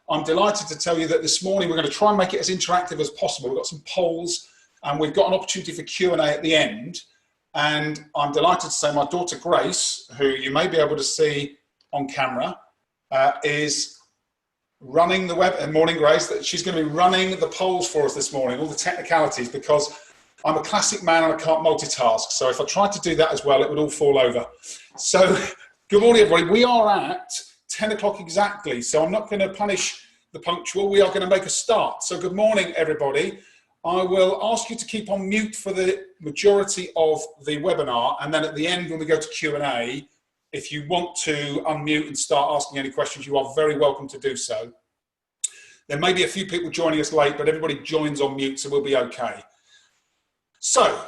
I'm delighted to tell you that this morning we're going to try and make it as interactive as possible. We've got some polls and we've got an opportunity for Q&A at the end. And I'm delighted to say my daughter Grace, who you may be able to see on camera, is running the web. And morning, Grace. That she's going to be running the polls for us this morning, all the technicalities, because I'm a classic man and I can't multitask. So if I tried to do that as well, it would all fall over. So good morning, everybody. We are at 10 o'clock exactly. So I'm not going to punish the punctual. We are going to make a start. So good morning, everybody. I will ask you to keep on mute for the majority of the webinar. And then at the end, when we go to Q&A, if you want to unmute and start asking any questions, you are very welcome to do so. There may be a few people joining us late, but everybody joins on mute, so we'll be okay. So,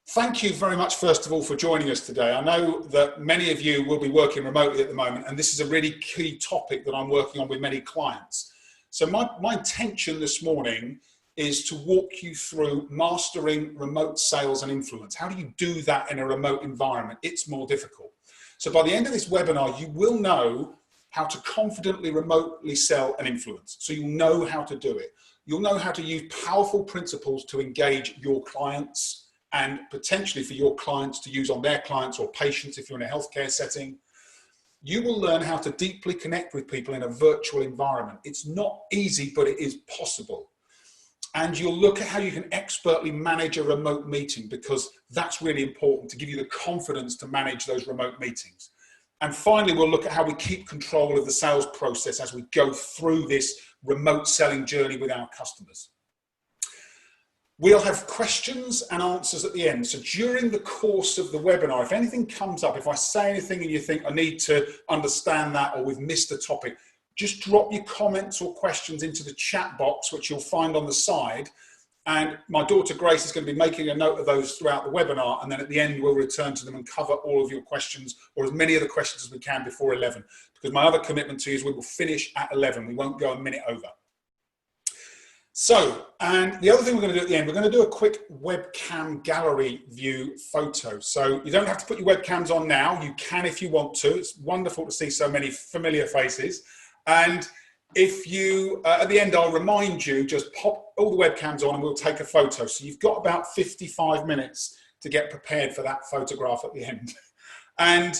thank you very much, first of all, for joining us today. I know that many of you will be working remotely at the moment, and this is a really key topic that I'm working on with many clients. So my intention this morning is to walk you through mastering remote sales and influence. How do you do that in a remote environment? It's more difficult. So by the end of this webinar, you will know how to confidently remotely sell and influence. So you'll know how to do it. You'll know how to use powerful principles to engage your clients and potentially for your clients to use on their clients or patients if you're in a healthcare setting. You will learn how to deeply connect with people in a virtual environment. It's not easy, but it is possible. And you'll look at how you can expertly manage a remote meeting, because that's really important to give you the confidence to manage those remote meetings. And finally, we'll look at how we keep control of the sales process as we go through this remote selling journey with our customers. We'll have questions and answers at the end. So during the course of the webinar, if anything comes up, if I say anything and you think I need to understand that or we've missed a topic, just drop your comments or questions into the chat box, which you'll find on the side. And my daughter Grace is going to be making a note of those throughout the webinar. And then at the end, we'll return to them and cover all of your questions, or as many of the questions as we can before 11. Because my other commitment to you is we will finish at 11. We won't go a minute over. So, and the other thing we're going to do at the end, we're going to do a quick webcam gallery view photo. So you don't have to put your webcams on now. You can if you want to. It's wonderful to see so many familiar faces. And if you, at the end, I'll remind you, just pop all the webcams on and we'll take a photo. So you've got about 55 minutes to get prepared for that photograph at the end. And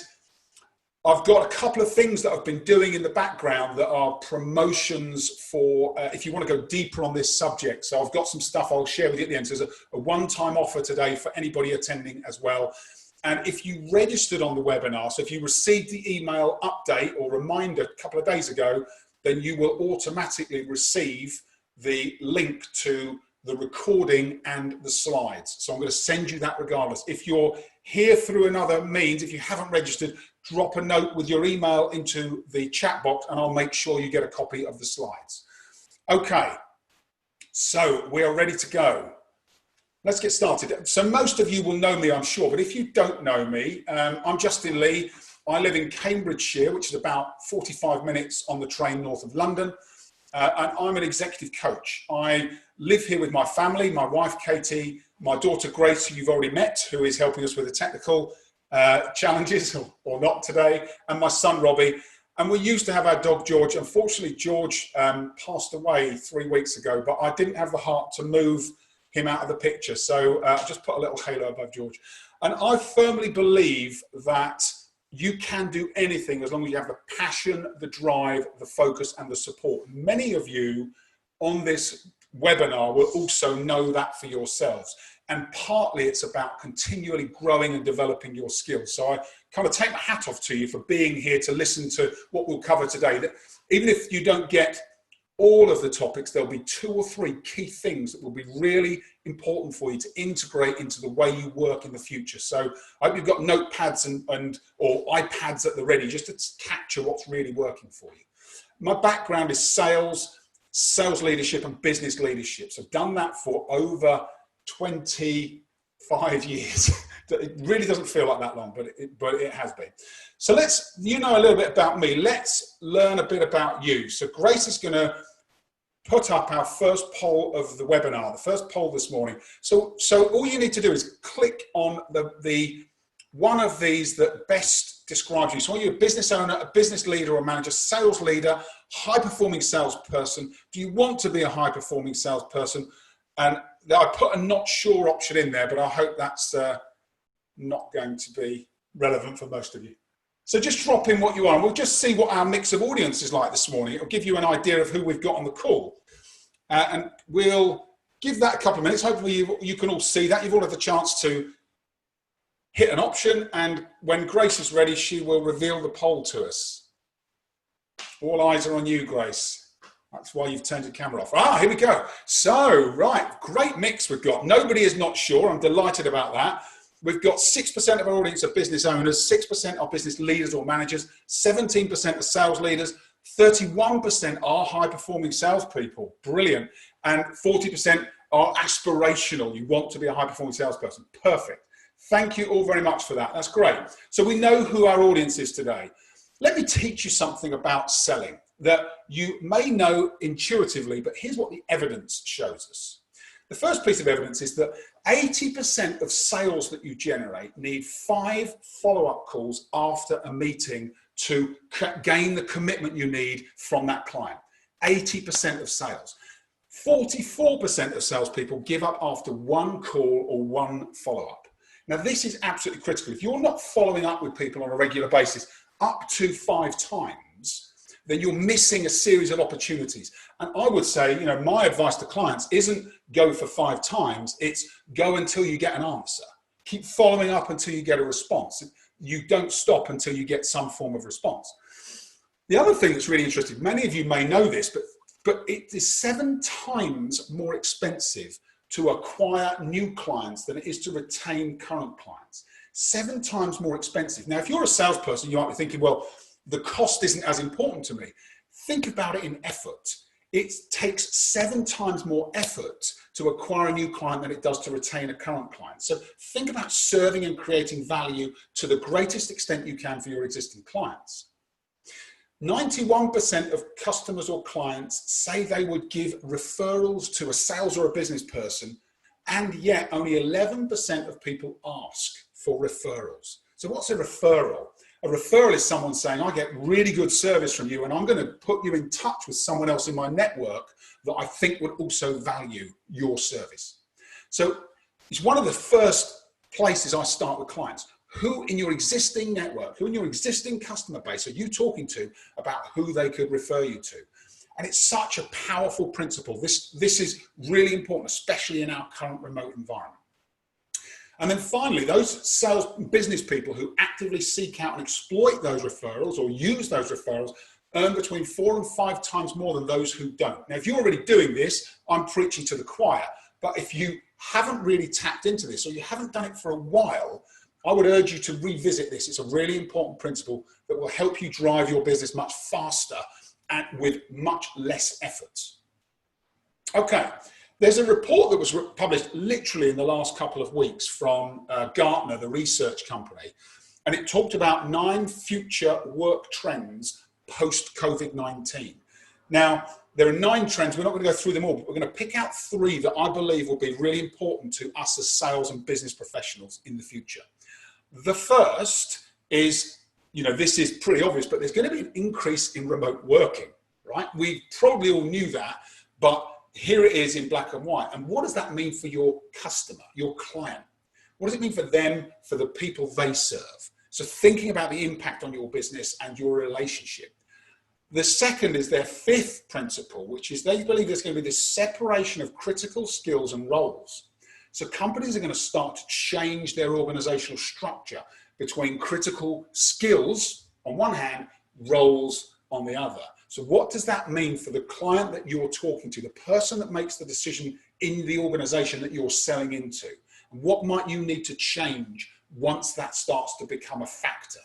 I've got a couple of things that I've been doing in the background that are promotions for, if you want to go deeper on this subject. So I've got some stuff I'll share with you at the end. So there's a one-time offer today for anybody attending as well. And if you registered on the webinar, so if you received the email update or reminder a couple of days ago, then you will automatically receive the link to the recording and the slides. So I'm going to send you that regardless. If you're here through another means, if you haven't registered, drop a note with your email into the chat box and I'll make sure you get a copy of the slides. Okay, so we are ready to go. Let's get started. So most of you will know me, I'm sure, but if you don't know me, I'm Justin Leigh. I live in Cambridgeshire, which is about 45 minutes on the train north of London, and I'm an executive coach. I live here with my family, my wife, Katie, my daughter, Grace, who you've already met, who is helping us with the technical challenges, or not today, and my son, Robbie. And we used to have our dog, George. Unfortunately, George passed away 3 weeks ago, but I didn't have the heart to move him out of the picture. So just put a little halo above George. And I firmly believe that you can do anything as long as you have the passion, the drive, the focus, and the support. Many of you on this webinar will also know that for yourselves. And partly it's about continually growing and developing your skills. So I kind of take my hat off to you for being here to listen to what we'll cover today. That even if you don't get all of the topics, there'll be 2 or 3 key things that will be really important for you to integrate into the way you work in the future. So I hope you've got notepads or iPads at the ready just to capture what's really working for you. My background is sales leadership and business leadership. So I've done that for over 25 years. It really doesn't feel like that long, but it has been. So you know a little bit about me. Let's learn a bit about you. So Grace is going to put up our first poll of the webinar, the first poll this morning. So all you need to do is click on the one of these that best describes you. So are you a business owner, a business leader or manager, sales leader, high-performing salesperson? Do you want to be a high-performing salesperson? And I put a not sure option in there, but I hope that's not going to be relevant for most of you. So just drop in what you are, and we'll just see what our mix of audience is like this morning. It'll give you an idea of who we've got on the call. And we'll give that a couple of minutes. Hopefully you can all see that. You've all had the chance to hit an option, and when Grace is ready, she will reveal the poll to us. All eyes are on you, Grace. That's why you've turned your camera off. Ah, here we go. So, right, great mix we've got. Nobody is not sure. I'm delighted about that. We've got 6% of our audience are business owners, 6% are business leaders or managers, 17% are sales leaders, 31% are high-performing salespeople. Brilliant. And 40% are aspirational. You want to be a high-performing salesperson. Perfect. Thank you all very much for that. That's great. So we know who our audience is today. Let me teach you something about selling that you may know intuitively, but here's what the evidence shows us. The first piece of evidence is that 80% of sales that you generate need 5 follow-up calls after a meeting to gain the commitment you need from that client. 80% of sales. 44% of salespeople give up after 1 call or 1 follow-up. Now, this is absolutely critical. If you're not following up with people on a regular basis up to 5 times, then you're missing a series of opportunities. And I would say, you know, my advice to clients isn't go for 5 times, it's go until you get an answer. Keep following up until you get a response. You don't stop until you get some form of response. The other thing that's really interesting, many of you may know this, but it is 7 times more expensive to acquire new clients than it is to retain current clients. 7 times more expensive. Now, if you're a salesperson, you might be thinking, well, the cost isn't as important to me. Think about it in effort. It takes 7 times more effort to acquire a new client than it does to retain a current client. So think about serving and creating value to the greatest extent you can for your existing clients. 91% of customers or clients say they would give referrals to a sales or a business person, and yet only 11% of people ask for referrals. So what's a referral? A referral is someone saying, I get really good service from you and I'm going to put you in touch with someone else in my network that I think would also value your service. So it's one of the first places I start with clients. Who in your existing network, who in your existing customer base are you talking to about who they could refer you to? And it's such a powerful principle. This is really important, especially in our current remote environment. And then finally, those sales business people who actively seek out and exploit those referrals or use those referrals earn between 4 and 5 times more than those who don't. Now, if you're already doing this, I'm preaching to the choir. But if you haven't really tapped into this or you haven't done it for a while, I would urge you to revisit this. It's a really important principle that will help you drive your business much faster and with much less effort. Okay. There's a report that was published literally in the last couple of weeks from Gartner, the research company, and it talked about 9 future work trends post-COVID-19. Now, there are 9 trends. We're not going to go through them all, but we're going to pick out 3 that I believe will be really important to us as sales and business professionals in the future. The first is, you know, this is pretty obvious, but there's going to be an increase in remote working, right? We probably all knew that, but here it is in black and white. And what does that mean for your customer, your client? What does it mean for them, for the people they serve? So thinking about the impact on your business and your relationship. The second is their 5th principle, which is they believe there's going to be this separation of critical skills and roles. So companies are going to start to change their organizational structure between critical skills on one hand, roles on the other. So what does that mean for the client that you're talking to, the person that makes the decision in the organization that you're selling into? And what might you need to change once that starts to become a factor?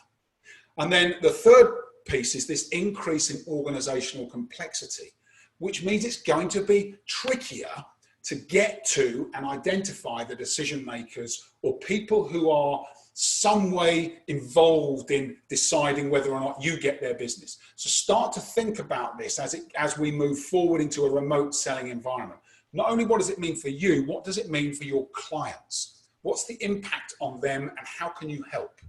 And then the third piece is this increase in organizational complexity, which means it's going to be trickier to get to and identify the decision makers or people who are some way involved in deciding whether or not you get their business. So start to think about this as we move forward into a remote selling environment. Not only what does it mean for you, what does it mean for your clients? What's the impact on them and how can you help?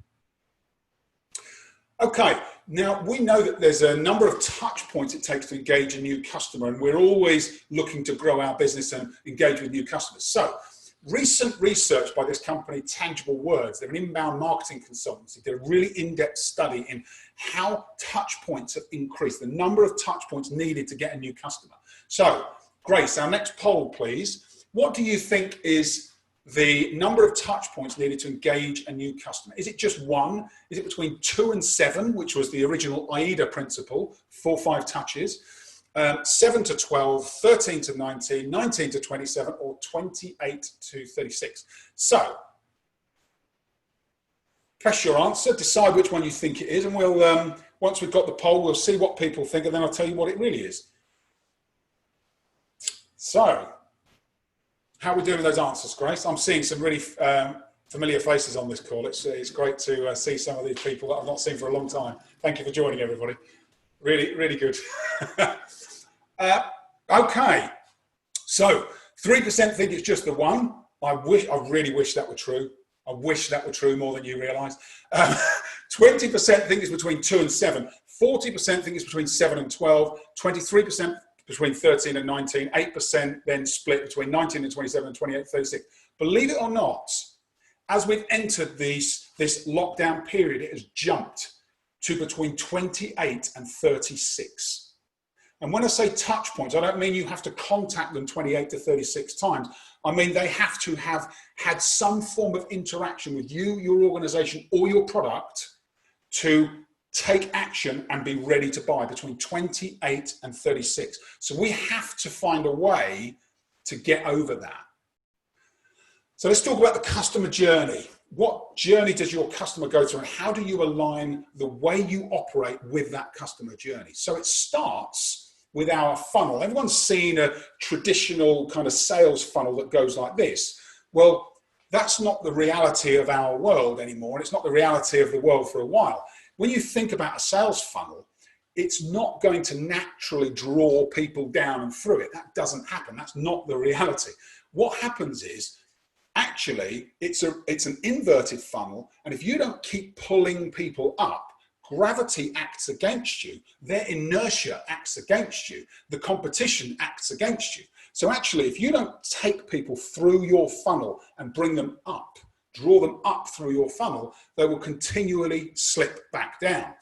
Okay, now we know that there's a number of touch points it takes to engage a new customer, and we're always looking to grow our business and engage with new customers. So, recent research by this company, Tangible Words, they're an inbound marketing consultancy, did a really in-depth study in how touch points have increased, the number of touch points needed to get a new customer. So, Grace, our next poll, please. What do you think is the number of touch points needed to engage a new customer? Is it just one? Is it between 2 and 7, which was the original AIDA principle, 4-5 touches, 7 to 12, 13 to 19, 19 to 27, or 28 to 36? So, press your answer, decide which one you think it is, and we'll, once we've got the poll, we'll see what people think, and then I'll tell you what it really is. So, how are we doing with those answers, Grace? I'm seeing some really familiar faces on this call. It's great to see some of these people that I've not seen for a long time. Thank you for joining, everybody. Really, really good. Okay, so 3% think it's just the one. I really wish that were true. I wish that were true more than you realise. 20% think it's between 2 and 7. 40% think it's between 7 and 12. 23% between 13 and 19, 8% then split between 19 and 27 and 28 and 36. Believe it or not, as we've entered this lockdown period, it has jumped to between 28 and 36. And when I say touch points, I don't mean you have to contact them 28 to 36 times. I mean they have to have had some form of interaction with you, your organization, or your product to take action and be ready to buy, between 28 and 36. So we have to find a way to get over that. So let's talk about the customer journey. What journey does your customer go through, and how do you align the way you operate with that customer journey? So it starts with our funnel. Everyone's seen a traditional kind of sales funnel that goes like this. Well, that's not the reality of our world anymore, and it's not the reality of the world for a while. When you think about a sales funnel, it's not going to naturally draw people down and through it. That doesn't happen. That's not the reality. What happens is, actually, it's an inverted funnel, and if you don't keep pulling people up, gravity acts against you, their inertia acts against you, the competition acts against you. So actually, if you don't take people through your funnel and bring them up, draw them up through your funnel, they will continually slip back down.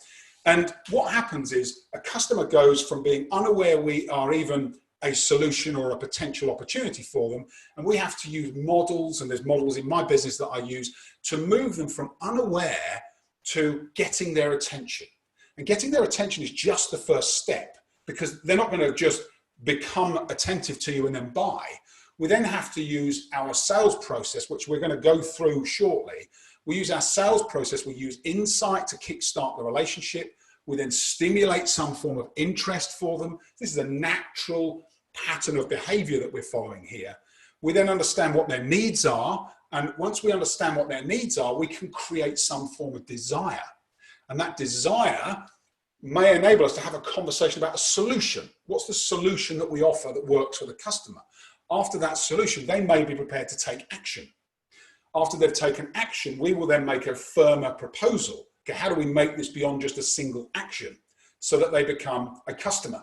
And what happens is a customer goes from being unaware we are even a solution or a potential opportunity for them, and we have to use models, and there's models in my business that I use, to move them from unaware to getting their attention. And getting their attention is just the first step, because they're not going to just become attentive to you and then buy. We then have to use our sales process, which we're going to go through shortly. We use our sales process, we use insight to kickstart the relationship. We then stimulate some form of interest for them. This is a natural pattern of behavior that we're following here. We then understand what their needs are. And once we understand what their needs are, we can create some form of desire. And that desire may enable us to have a conversation about a solution. What's the solution that we offer that works for the customer? After that solution, they may be prepared to take action. After they've taken action, we will then make a firmer proposal. Okay, how do we make this beyond just a single action so that they become a customer?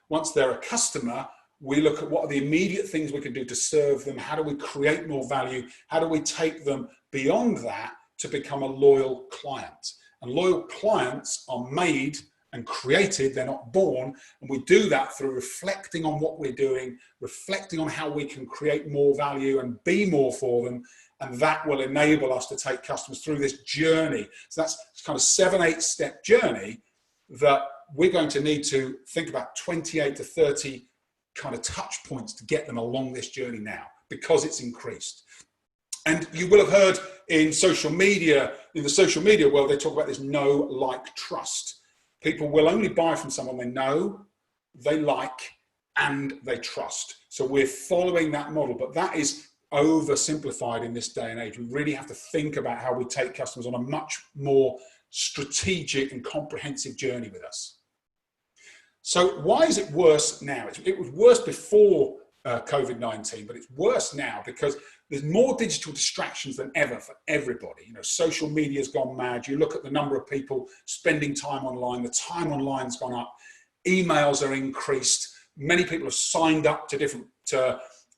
Once they're a customer, we look at what are the immediate things we can do to serve them. How do we create more value? How do we take them beyond that to become a loyal client? And loyal clients are made and created, they're not born. And we do that through reflecting on what we're doing, reflecting on how we can create more value and be more for them. And that will enable us to take customers through this journey. So that's kind of 7-8 step journey that we're going to need to think about 28 to 30 kind of touch points to get them along this journey now, because it's increased. And you will have heard in social media, in the social media world, they talk about this know, like, trust. People will only buy from someone they know, they like, and they trust. So we're following that model, but that is oversimplified in this day and age. We really have to think about how we take customers on a much more strategic and comprehensive journey with us. So why is it worse now? It was worse before COVID-19, but it's worse now because there's more digital distractions than ever for everybody. You know, social media's gone mad. You look at the number of people spending time online, the time online's gone up, emails are increased. Many people have signed up to different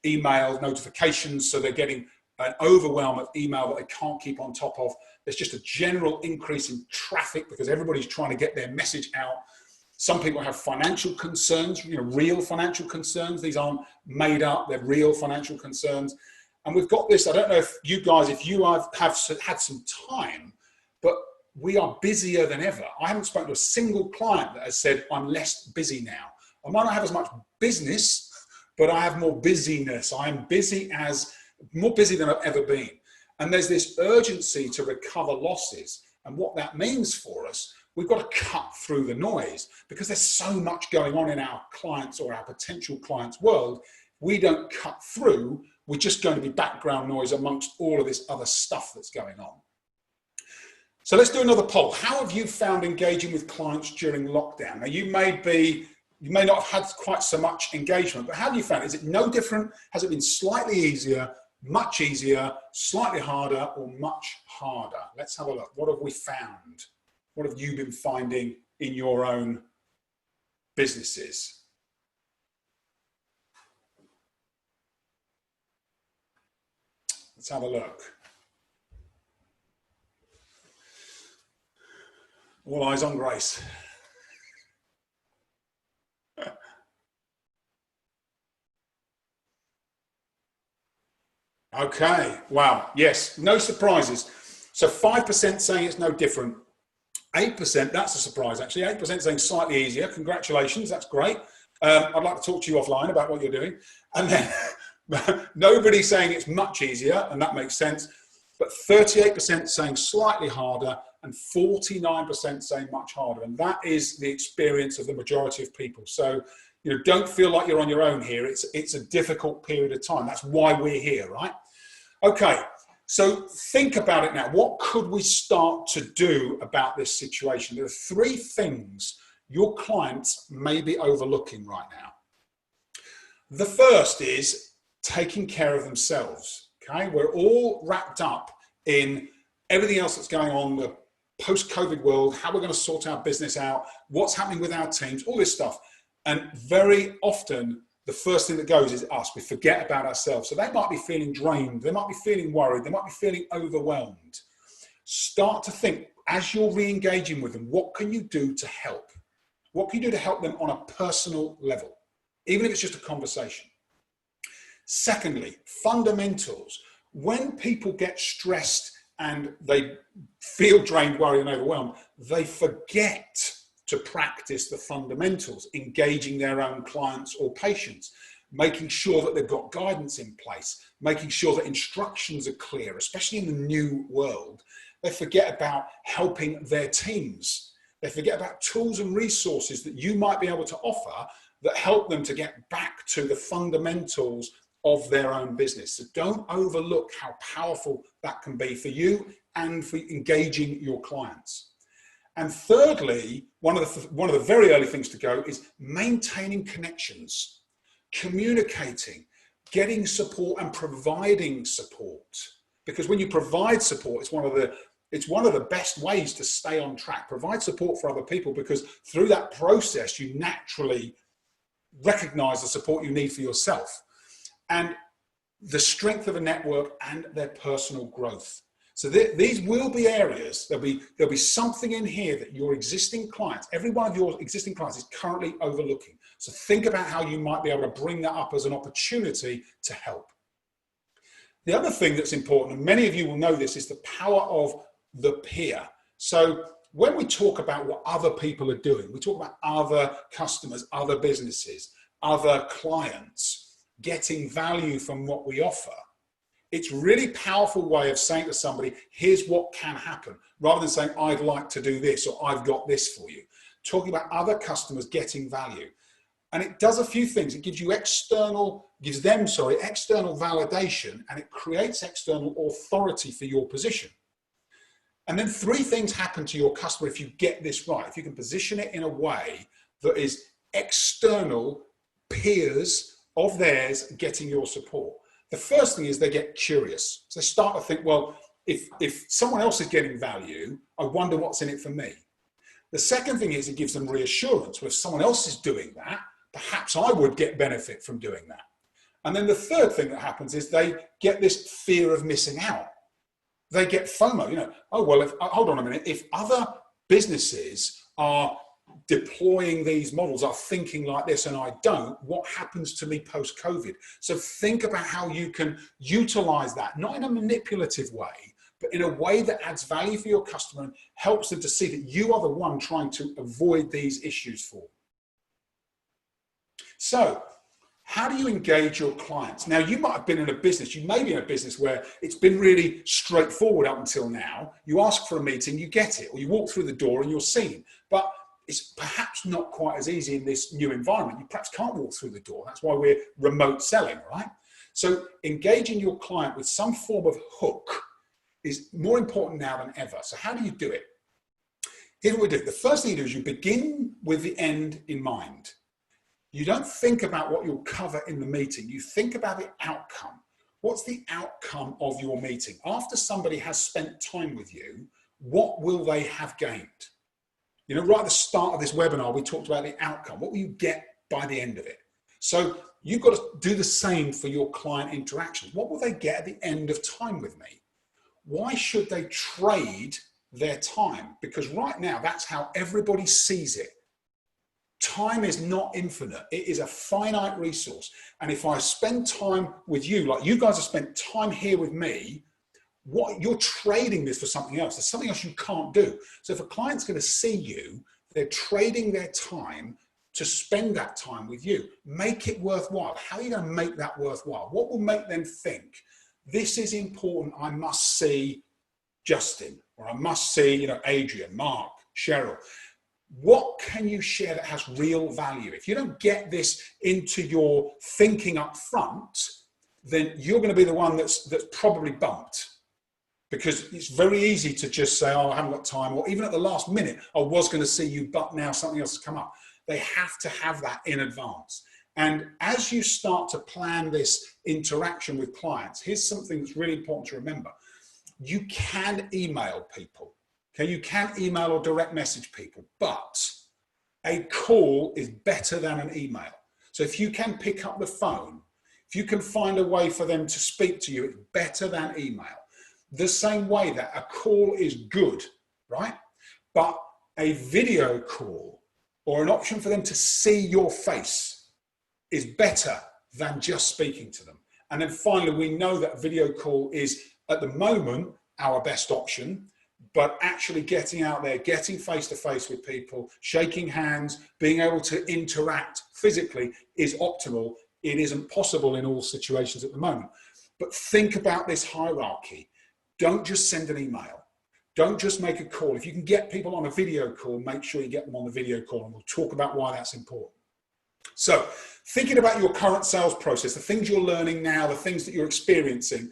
email notifications, so they're getting an overwhelm of email that they can't keep on top of. There's just a general increase in traffic because everybody's trying to get their message out. Some people have financial concerns, you know, real financial concerns. These aren't made up, they're real financial concerns. And we've got this, I don't know if you guys, if you have had some time, but we are busier than ever. I haven't spoken to a single client that has said, I'm less busy now. I might not have as much business, but I have more busyness. I am more busy than I've ever been. And there's this urgency to recover losses. And what that means for us, we've got to cut through the noise because there's so much going on in our clients or our potential clients' world. We don't cut through, we're just going to be background noise amongst all of this other stuff that's going on. So let's do another poll. How have you found engaging with clients during lockdown? Now you may not have had quite so much engagement, but how have you found it? Is it no different? Has it been slightly easier, much easier, slightly harder, or much harder? Let's have a look. What have we found? What have you been finding in your own businesses? Let's have a look. All eyes on Grace. Okay, wow, yes, no surprises. So 5% saying it's no different. 8%, that's a surprise actually, 8% saying slightly easier. Congratulations, that's great. I'd like to talk to you offline about what you're doing. And then nobody saying it's much easier, and that makes sense. But 38% saying slightly harder and 49% saying much harder. And that is the experience of the majority of people. So, you know, don't feel like you're on your own here. It's a difficult period of time. That's why we're here, right? Okay, so think about it now. What could we start to do about this situation? There are 3 things your clients may be overlooking right now. The first is taking care of themselves, okay? We're all wrapped up in everything else that's going on, the post-COVID world, how we're going to sort our business out, what's happening with our teams, all this stuff. And very often, the first thing that goes is us. We forget about ourselves. So they might be feeling drained. They might be feeling worried. They might be feeling overwhelmed. Start to think, as you're re-engaging with them, what can you do to help? What can you do to help them on a personal level, even if it's just a conversation? Secondly, fundamentals. When people get stressed and they feel drained, worried, and overwhelmed, they forget to practice the fundamentals, engaging their own clients or patients, making sure that they've got guidance in place, making sure that instructions are clear, especially in the new world. They forget about helping their teams. They forget about tools and resources that you might be able to offer that help them to get back to the fundamentals of their own business. So don't overlook how powerful that can be for you and for engaging your clients. And thirdly, one of the very early things to go is maintaining connections, communicating, getting support and providing support. Because when you provide support, it's one of the best ways to stay on track. Provide support for other people because through that process, you naturally recognize the support you need for yourself and the strength of a network and their personal growth. So these will be areas, there'll be something in here that your existing clients, every one of your existing clients is currently overlooking. So think about how you might be able to bring that up as an opportunity to help. The other thing that's important, and many of you will know this, is the power of the peer. So when we talk about what other people are doing, we talk about other customers, other businesses, other clients getting value from what we offer. It's a really powerful way of saying to somebody, here's what can happen, rather than saying, I'd like to do this or I've got this for you. Talking about other customers getting value. And it does a few things. It gives them external validation, and it creates external authority for your position. And then 3 things happen to your customer if you get this right. If you can position it in a way that is external peers of theirs getting your support. The first thing is they get curious. So they start to think, well, if someone else is getting value, I wonder what's in it for me. The second thing is it gives them reassurance. Well, if someone else is doing that, perhaps I would get benefit from doing that. And then the third thing that happens is they get this fear of missing out. They get FOMO, you know, oh, well, hold on a minute, if other businesses are deploying these models, are thinking like this and I don't, what happens to me post-COVID? So think about how you can utilize that, not in a manipulative way, but in a way that adds value for your customer and helps them to see that you are the one trying to avoid these issues for them. So how do you engage your clients? Now, you might have been in a business, you may be in a business where it's been really straightforward up until now. You ask for a meeting, you get it, or you walk through the door and you're seen. But it's perhaps not quite as easy in this new environment. You perhaps can't walk through the door. That's why we're remote selling, right? So engaging your client with some form of hook is more important now than ever. So how do you do it? Here's what we do. The first thing you do is you begin with the end in mind. You don't think about what you'll cover in the meeting. You think about the outcome. What's the outcome of your meeting? After somebody has spent time with you, what will they have gained? You know, right at the start of this webinar, we talked about the outcome. What will you get by the end of it? So you've got to do the same for your client interactions. What will they get at the end of time with me? Why should they trade their time? Because right now, that's how everybody sees it. Time is not infinite. It is a finite resource. And if I spend time with you, like you guys have spent time here with me, what you're trading this for something else. There's something else you can't do. So if a client's going to see you, they're trading their time to spend that time with you. Make it worthwhile. How are you going to make that worthwhile? What will make them think, this is important, I must see Justin, or I must see, you know, Adrian, Mark, Cheryl. What can you share that has real value? If you don't get this into your thinking up front, then you're going to be the one that's probably bumped. Because it's very easy to just say, oh, I haven't got time, or even at the last minute, I was going to see you, but now something else has come up. They have to have that in advance. And as you start to plan this interaction with clients, here's something that's really important to remember. You can email people. Okay, you can email or direct message people, but a call is better than an email. So if you can pick up the phone, if you can find a way for them to speak to you, it's better than email. The same way that a call is good, right? But a video call or an option for them to see your face is better than just speaking to them. And then finally, we know that a video call is at the moment our best option. But actually getting out there, getting face-to-face with people, shaking hands, being able to interact physically is optimal. It isn't possible in all situations at the moment. But think about this hierarchy. Don't just send an email. Don't just make a call. If you can get people on a video call, make sure you get them on the video call, and we'll talk about why that's important. So thinking about your current sales process, the things you're learning now, the things that you're experiencing.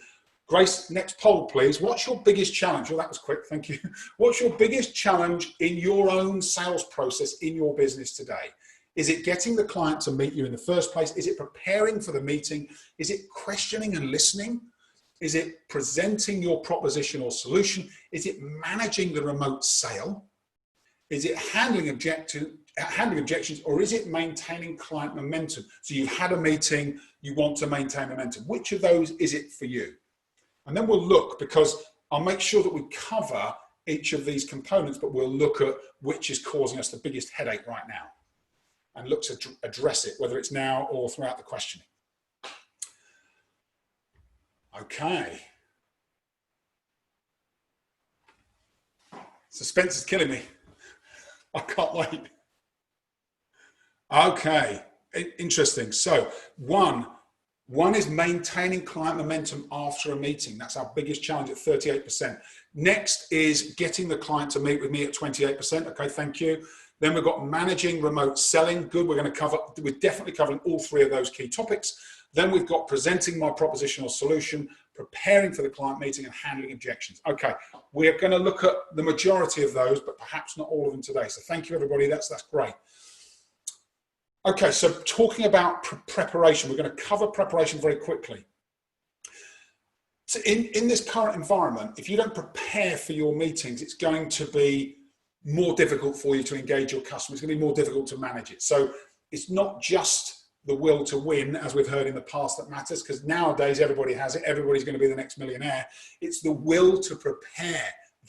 Grace, next poll, please. What's your biggest challenge? Well, that was quick, thank you. What's your biggest challenge in your own sales process in your business today? Is it getting the client to meet you in the first place? Is it preparing for the meeting? Is it questioning and listening? Is it presenting your proposition or solution? Is it managing the remote sale? Is it handling objections, or is it maintaining client momentum? So you've had a meeting, you want to maintain momentum. Which of those is it for you? And then we'll look, because I'll make sure that we cover each of these components, but we'll look at which is causing us the biggest headache right now and look to address it, whether it's now or throughout the questioning. Okay. Suspense is killing me. I can't wait. Okay, interesting. So one is maintaining client momentum after a meeting. That's our biggest challenge at 38%. Next is getting the client to meet with me at 28%. Okay, thank you. Then we've got managing remote selling. Good, we're definitely covering all three of those key topics. Then we've got presenting my proposition or solution, preparing for the client meeting, and handling objections. Okay, we're going to look at the majority of those, but perhaps not all of them today. So thank you, everybody. That's great. Okay, so talking about preparation, we're going to cover preparation very quickly. So in this current environment, if you don't prepare for your meetings, it's going to be more difficult for you to engage your customers. It's going to be more difficult to manage it. So it's not just the will to win, as we've heard in the past, that matters, because nowadays everybody has it. Everybody's going to be the next millionaire. It's the will to prepare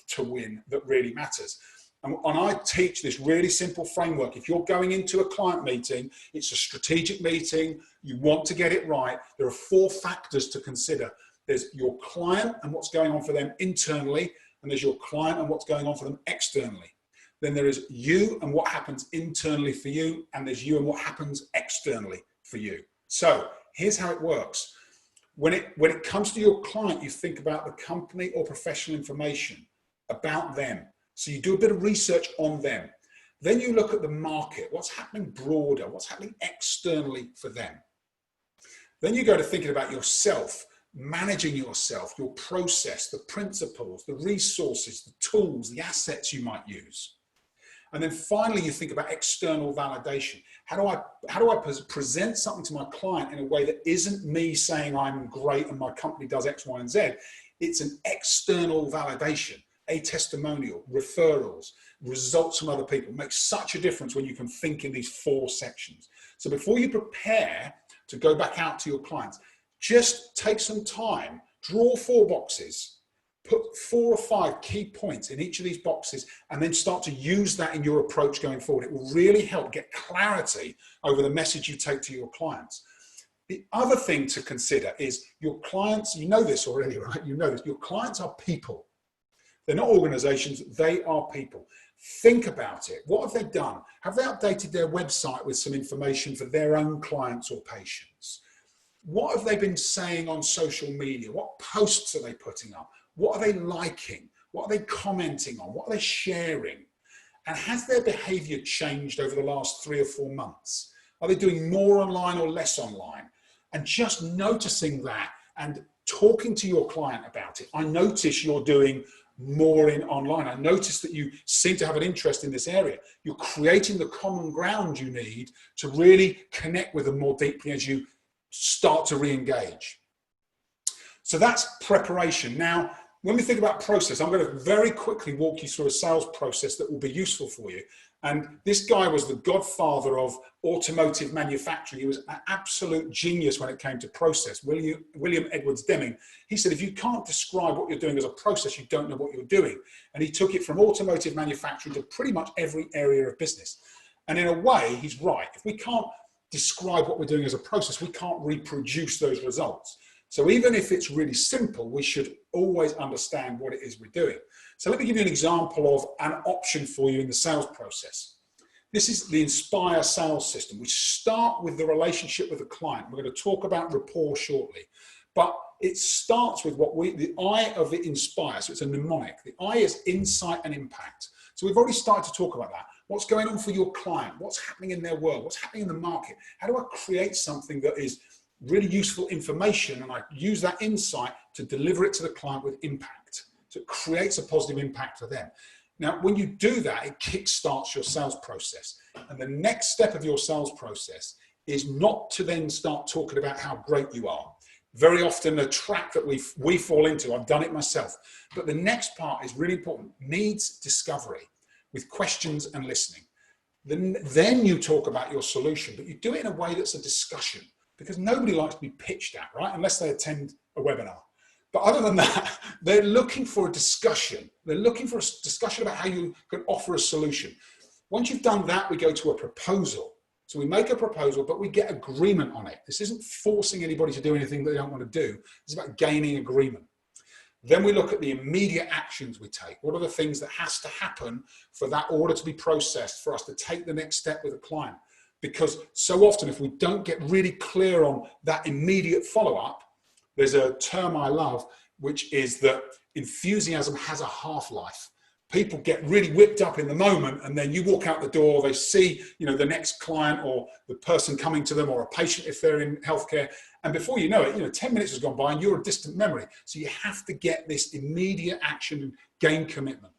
to win that really matters. And I teach this really simple framework. If you're going into a client meeting, it's a strategic meeting, you want to get it right, there are 4 factors to consider. There's your client and what's going on for them internally, and there's your client and what's going on for them externally. Then there is you and what happens internally for you, and there's you and what happens externally for you. So here's how it works. When it comes to your client, you think about the company or professional information about them. So you do a bit of research on them. Then you look at the market, what's happening broader, what's happening externally for them. Then you go to thinking about yourself, managing yourself, your process, the principles, the resources, the tools, the assets you might use. And then finally, you think about external validation. How do I present something to my client in a way that isn't me saying I'm great and my company does X, Y, and Z? It's an external validation, a testimonial, referrals, results from other people. It makes such a difference when you can think in these 4 sections. So before you prepare to go back out to your clients, just take some time, draw 4 boxes, put 4 or 5 key points in each of these boxes, and then start to use that in your approach going forward. It will really help get clarity over the message you take to your clients. The other thing to consider is your clients, you know this already, right? You know this, your clients are people. They're not organizations, they are people. Think about it. What have they done? Have they updated their website with some information for their own clients or patients? What have they been saying on social media? What posts are they putting up? What are they liking? What are they commenting on? What are they sharing? And has their behavior changed over the last 3 or 4 months? Are they doing more online or less online? And just noticing that and talking to your client about it. I notice you're doing more in online. I notice that you seem to have an interest in this area. You're creating the common ground you need to really connect with them more deeply as you start to re-engage. So that's preparation. Now, when we think about process, I'm going to very quickly walk you through a sales process that will be useful for you. And this guy was the godfather of automotive manufacturing. He was an absolute genius when it came to process. William Edwards Deming. He said, if you can't describe what you're doing as a process, you don't know what you're doing. And he took it from automotive manufacturing to pretty much every area of business. And in a way, he's right. If we can't describe what we're doing as a process, we can't reproduce those results. So even if it's really simple, we should always understand what it is we're doing. So let me give you an example of an option for you in the sales process. This is the Inspire sales system. We start with the relationship with the client. We're going to talk about rapport shortly, but it starts with the I of it Inspire. So it's a mnemonic. The I is insight and impact. So we've already started to talk about that. What's going on for your client? What's happening in their world? What's happening in the market? How do I create something that is really useful information, and I use that insight to deliver it to the client with impact. So it creates a positive impact for them. Now, when you do that, it kickstarts your sales process. And the next step of your sales process is not to then start talking about how great you are. Very often a trap that we fall into, I've done it myself. But the next part is really important, needs discovery with questions and listening. Then you talk about your solution, but you do it in a way that's a discussion. Because nobody likes to be pitched at, right? Unless they attend a webinar. But other than that, they're looking for a discussion. They're looking for a discussion about how you can offer a solution. Once you've done that, we go to a proposal. So we make a proposal, but we get agreement on it. This isn't forcing anybody to do anything that they don't want to do. It's about gaining agreement. Then we look at the immediate actions we take. What are the things that has to happen for that order to be processed, for us to take the next step with a client? Because so often, if we don't get really clear on that immediate follow-up, there's a term I love, which is that enthusiasm has a half-life. People get really whipped up in the moment, and then you walk out the door, they see, the next client or the person coming to them, or a patient if they're in healthcare, and before you know it, 10 minutes has gone by and you're a distant memory. So you have to get this immediate action and gain commitment.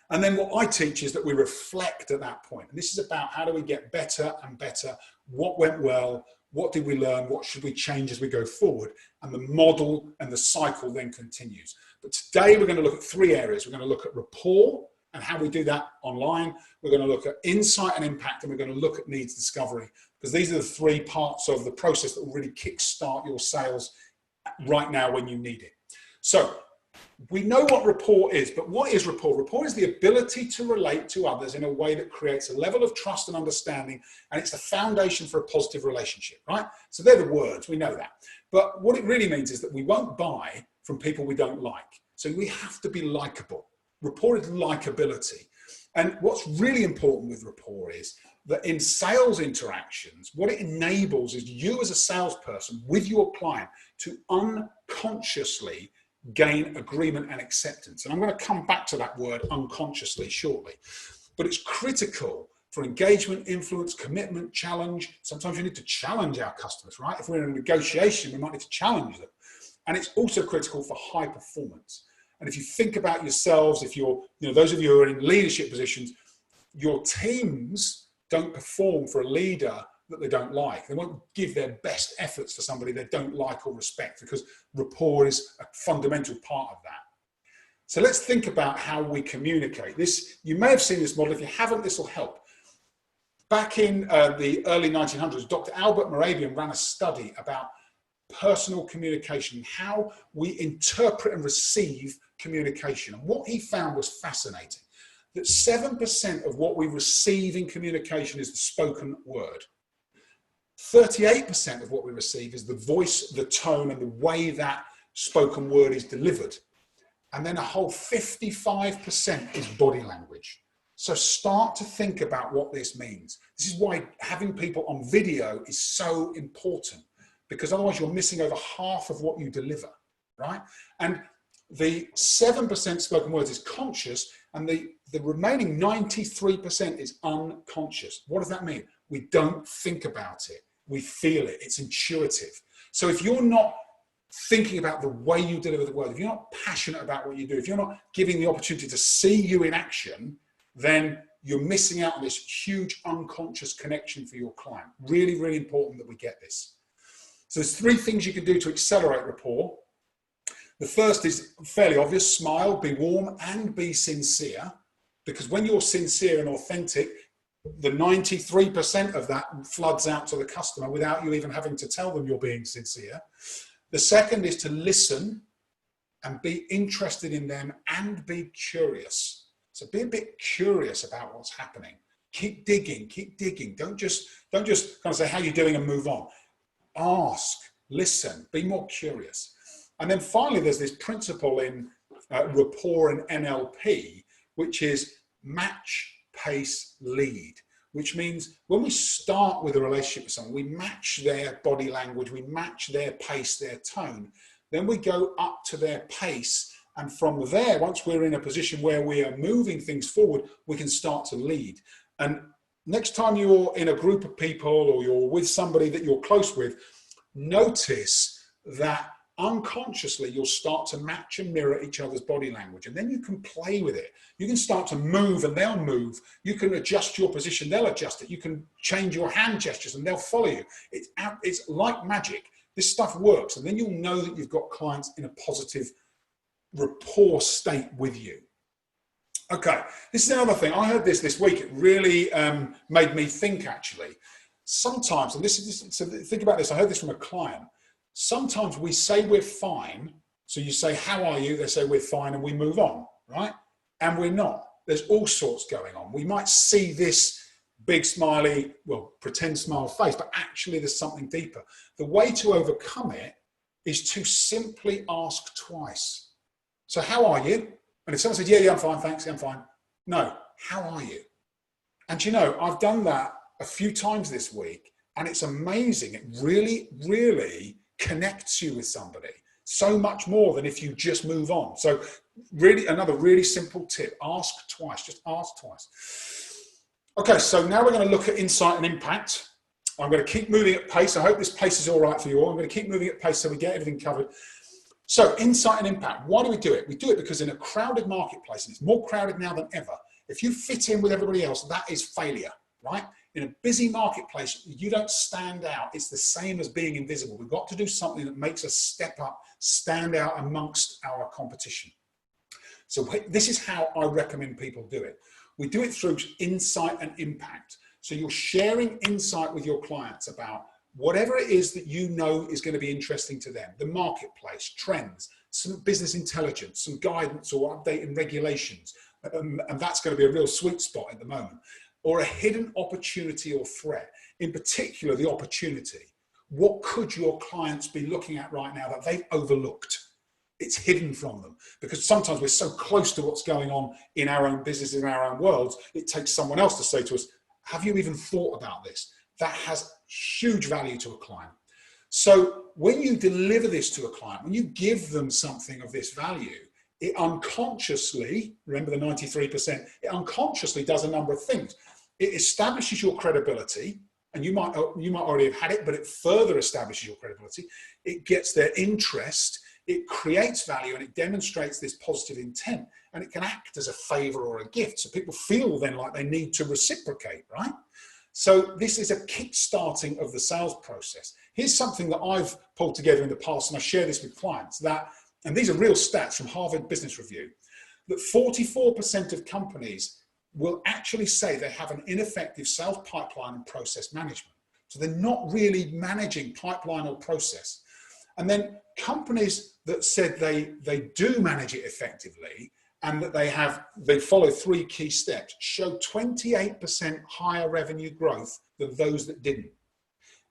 And then what I teach is that we reflect at that point. And this is about how do we get better and better, what went well, what did we learn, what should we change as we go forward, and the model and the cycle then continues. But today we're going to look at 3 areas. We're going to look at rapport and how we do that online. We're going to look at insight and impact, and we're going to look at needs discovery, because these are the 3 parts of the process that will really kickstart your sales right now when you need it. So we know what rapport is, but what is rapport? Rapport is the ability to relate to others in a way that creates a level of trust and understanding, and it's the foundation for a positive relationship, right? So they're the words, we know that. But what it really means is that we won't buy from people we don't like. So we have to be likable. Rapport is likability. And what's really important with rapport is that in sales interactions, what it enables is you as a salesperson with your client to unconsciously gain agreement and acceptance. And I'm going to come back to that word unconsciously shortly. But it's critical for engagement, influence, commitment, challenge. Sometimes you need to challenge our customers, right? If we're in a negotiation, we might need to challenge them. And it's also critical for high performance. And if you think about yourselves, if you're, those of you who are in leadership positions, your teams don't perform for a leader that they don't like. They won't give their best efforts for somebody they don't like or respect, because rapport is a fundamental part of that. So let's think about how we communicate. This, you may have seen this model. If you haven't, this will help. Back in the early 1900s, Dr. Albert Morabian ran a study about personal communication, how we interpret and receive communication. And what he found was fascinating, that 7% of what we receive in communication is the spoken word. 38% of what we receive is the voice, the tone, and the way that spoken word is delivered. And then a whole 55% is body language. So start to think about what this means. This is why having people on video is so important, because otherwise you're missing over half of what you deliver, right? And the 7% spoken words is conscious, and the remaining 93% is unconscious. What does that mean? We don't think about it. We feel it. It's intuitive. So if you're not thinking about the way you deliver the word, if you're not passionate about what you do, if you're not giving the opportunity to see you in action, then you're missing out on this huge unconscious connection for your client. Really, really important that we get this. So there's 3 things you can do to accelerate rapport. The first is fairly obvious: smile, be warm, and be sincere. Because when you're sincere and authentic, the 93% of that floods out to the customer without you even having to tell them you're being sincere. The second is to listen and be interested in them and be curious. So be a bit curious about what's happening. Keep digging, keep digging. Don't just kind of say, how you doing, and move on. Ask, listen, be more curious. And then finally, there's this principle in rapport and NLP, which is match, pace, lead, which means when we start with a relationship with someone, we match their body language, we match their pace, their tone. Then we go up to their pace. And from there, once we're in a position where we are moving things forward, we can start to lead. And next time you're in a group of people or you're with somebody that you're close with, notice that unconsciously you'll start to match and mirror each other's body language, and then you can play with it. You can start to move and they'll move. You can adjust your position, they'll adjust it. You can change your hand gestures and they'll follow you. It's like magic. This stuff works, and then you'll know that you've got clients in a positive rapport state with you. Okay, this is another thing. I heard this week. It really made me think, actually. Sometimes, and so think about this, I heard this from a client. Sometimes we say we're fine. So you say, how are you? They say we're fine, and we move on, right? And we're not. There's all sorts going on. We might see this big smiley, well, pretend smile face, but actually there's something deeper. The way to overcome it is to simply ask twice. So how are you? And if someone says, yeah, I'm fine, thanks, I'm fine. No, how are you? And I've done that a few times this week, and it's amazing. It really, really connects you with somebody so much more than if you just move on. So really, another really simple tip: ask twice. Just ask twice. Okay, so now we're going to look at insight and impact. I'm going to keep moving at pace. I hope this pace is all right for you all. I'm going to keep moving at pace so we get everything covered. So insight and impact, why do we do it? We do it because in a crowded marketplace, and it's more crowded now than ever, if you fit in with everybody else, that is failure, right? In a busy marketplace, you don't stand out. It's the same as being invisible. We've got to do something that makes us step up, stand out amongst our competition. So this is how I recommend people do it. We do it through insight and impact. So you're sharing insight with your clients about whatever it is that you know is going to be interesting to them, the marketplace, trends, some business intelligence, some guidance or updating regulations, and that's going to be a real sweet spot at the moment, or a hidden opportunity or threat, in particular the opportunity. What could your clients be looking at right now that they've overlooked? It's hidden from them, because sometimes we're so close to what's going on in our own business, in our own worlds, it takes someone else to say to us, have you even thought about this? That has huge value to a client. So when you deliver this to a client, when you give them something of this value, it unconsciously, remember the 93%, it unconsciously does a number of things. It establishes your credibility, and you might already have had it, but it further establishes your credibility. It gets their interest, it creates value, and it demonstrates this positive intent, and it can act as a favor or a gift. So people feel then like they need to reciprocate, right? So this is a kick-starting of the sales process. Here's something that I've pulled together in the past, and I share this with clients, that, and these are real stats from Harvard Business Review, that 44% of companies will actually say they have an ineffective sales pipeline and process management. So they're not really managing pipeline or process. And then companies that said they do manage it effectively and that they follow 3 key steps show 28% higher revenue growth than those that didn't.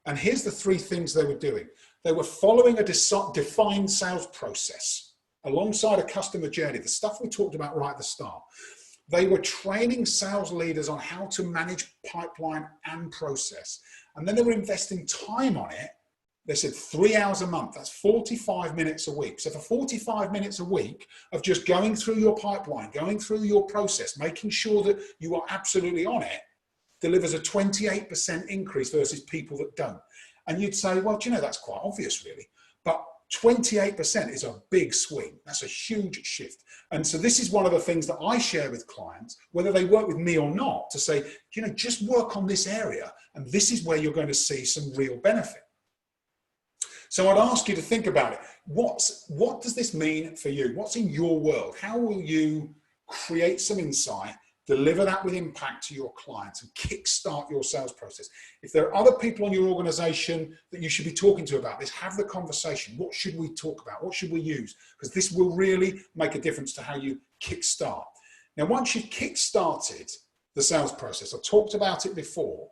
And here's the 3 things they were doing. They were following a defined sales process alongside a customer journey, the stuff we talked about right at the start. They were training sales leaders on how to manage pipeline and process. And then they were investing time on it. They said 3 hours a month, that's 45 minutes a week. So for 45 minutes a week of just going through your pipeline, going through your process, making sure that you are absolutely on it, delivers a 28% increase versus people that don't. And you'd say, well, do you know, that's quite obvious really. But 28% is a big swing. That's a huge shift. And so this is one of the things that I share with clients, whether they work with me or not, to say, you know, just work on this area and this is where you're going to see some real benefit. So I'd ask you to think about it. What does this mean for you? What's in your world? How will you create some insight, deliver that with impact to your clients, and kickstart your sales process? If there are other people in your organization that you should be talking to about this, have the conversation. What should we talk about? What should we use? Because this will really make a difference to how you kickstart. Now, once you've kickstarted the sales process, I talked about it before,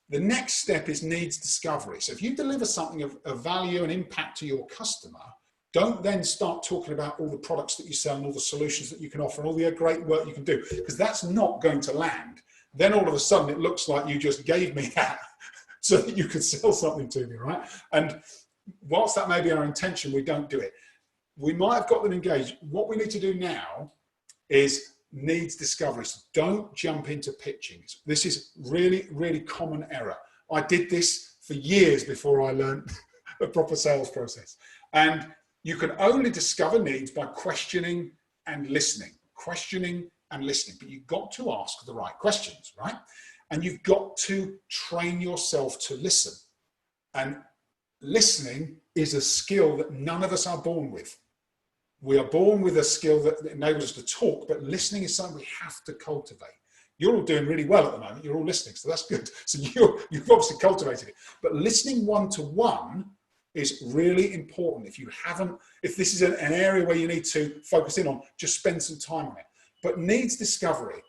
the next step is needs discovery. So if you deliver something of value and impact to your customer, don't then start talking about all the products that you sell and all the solutions that you can offer and all the great work you can do, because that's not going to land. Then all of a sudden it looks like you just gave me that so that you could sell something to me, right? And whilst that may be our intention, we don't do it. We might have got them engaged. What we need to do now is needs discovery. So don't jump into pitching. This is really, really common error. I did this for years before I learned a proper sales process. And you can only discover needs by questioning and listening. Questioning and listening. But you've got to ask the right questions, right? And you've got to train yourself to listen. And listening is a skill that none of us are born with. We are born with a skill that enables us to talk, but listening is something we have to cultivate. You're all doing really well at the moment. You're all listening, so that's good. So you've obviously cultivated it. But listening one-to-one is really important. If this is an area where you need to focus in on, just spend some time on it. But needs discovery.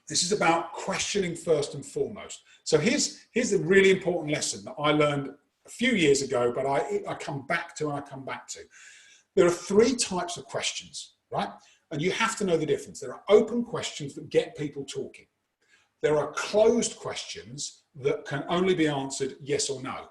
This is about questioning first and foremost. So here's a really important lesson that I learned a few years ago, but I come back to. There are 3 types of questions, right? And you have to know the difference. There are open questions that get people talking. There are closed questions that can only be answered yes or no.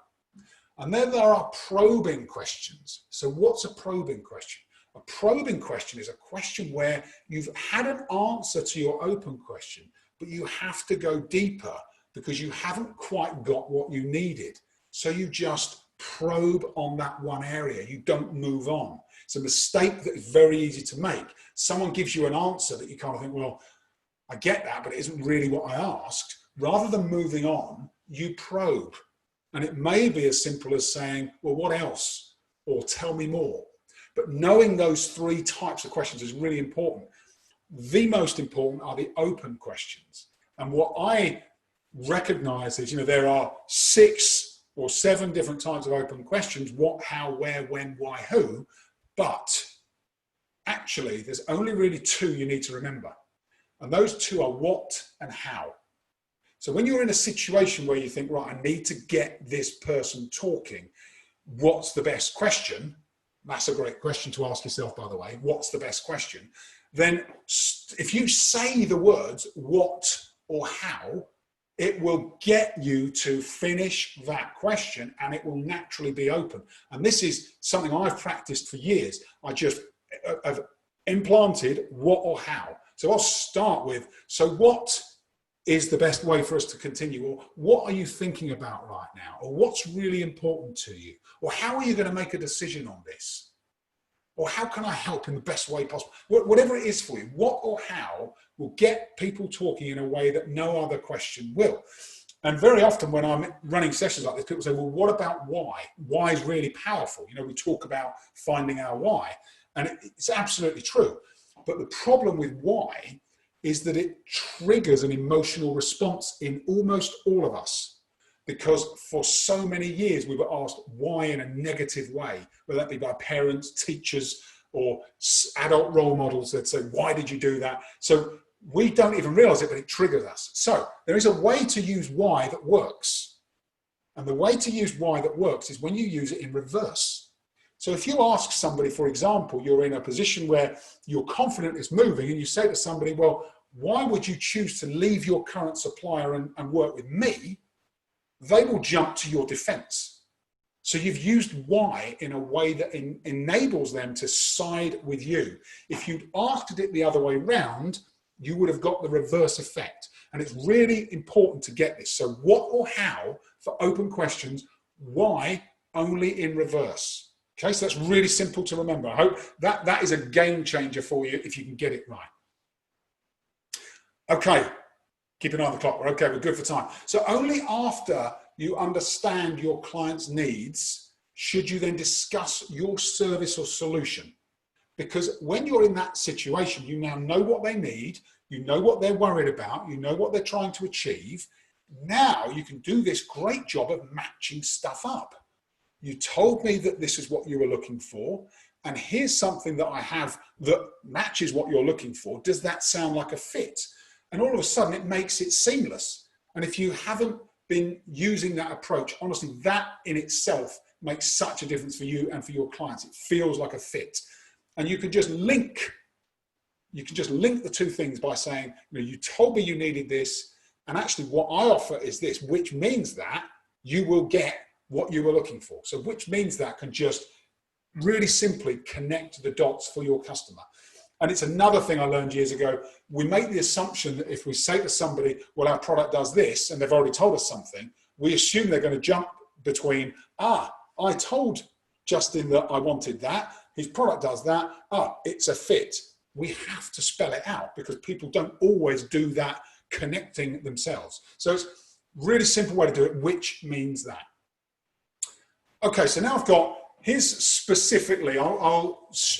And then there are probing questions. So what's a probing question? A probing question is a question where you've had an answer to your open question, but you have to go deeper because you haven't quite got what you needed. So you just probe on that one area. You don't move on. It's a mistake that is very easy to make. Someone gives you an answer that you kind of think, well, I get that, but it isn't really what I asked. Rather than moving on, you probe. And it may be as simple as saying, well, what else? Or tell me more. But knowing those three types of questions is really important. The most important are the open questions. And what I recognize is, there are 6 or 7 different types of open questions: what, how, where, when, why, who. But actually, there's only really 2 you need to remember. And those 2 are what and how. So when you're in a situation where you think, right, I need to get this person talking, what's the best question? That's a great question to ask yourself, by the way. What's the best question? Then if you say the words what or how, it will get you to finish that question, and it will naturally be open. And this is something I've practiced for years. I just have implanted what or how. So I'll start with, so what is the best way for us to continue? Or what are you thinking about right now? Or what's really important to you? Or how are you going to make a decision on this? Or how can I help in the best way possible? Whatever it is for you, what or how will get people talking in a way that no other question will. And very often when I'm running sessions like this, people say, well, what about why? Why is really powerful. We talk about finding our why. And it's absolutely true. But the problem with why is that it triggers an emotional response in almost all of us. Because for so many years we were asked why in a negative way, whether that be by parents, teachers, or adult role models that say, why did you do that? So we don't even realize it, but it triggers us. So there is a way to use why that works. And the way to use why that works is when you use it in reverse. So if you ask somebody, for example, you're in a position where you're confident it's moving, and you say to somebody, well, why would you choose to leave your current supplier and work with me? They will jump to your defense. So you've used why in a way that enables them to side with you. If you'd asked it the other way round, you would have got the reverse effect. And it's really important to get this. So what or how for open questions, why only in reverse. Okay, so that's really simple to remember. I hope that is a game changer for you if you can get it right. Okay, keep an eye on the clock. We're good for time. So only after you understand your client's needs should you then discuss your service or solution. Because when you're in that situation, you now know what they need, you know what they're worried about, you know what they're trying to achieve. Now you can do this great job of matching stuff up. You told me that this is what you were looking for, and here's something that I have that matches what you're looking for. Does that sound like a fit? And all of a sudden it makes it seamless. And if you haven't been using that approach, honestly, that in itself makes such a difference for you and for your clients. It feels like a fit. And you can just link the 2 things by saying, you told me you needed this, and actually what I offer is this, which means that you will get what you were looking for. So which means that can just really simply connect the dots for your customer. And it's another thing I learned years ago. We make the assumption that if we say to somebody, well, our product does this, and they've already told us something, we assume they're going to jump between, I told Justin that I wanted that, his product does that, it's a fit. We have to spell it out because people don't always do that connecting themselves. So it's a really simple way to do it, which means that. Okay, so now I've got here's specifically, as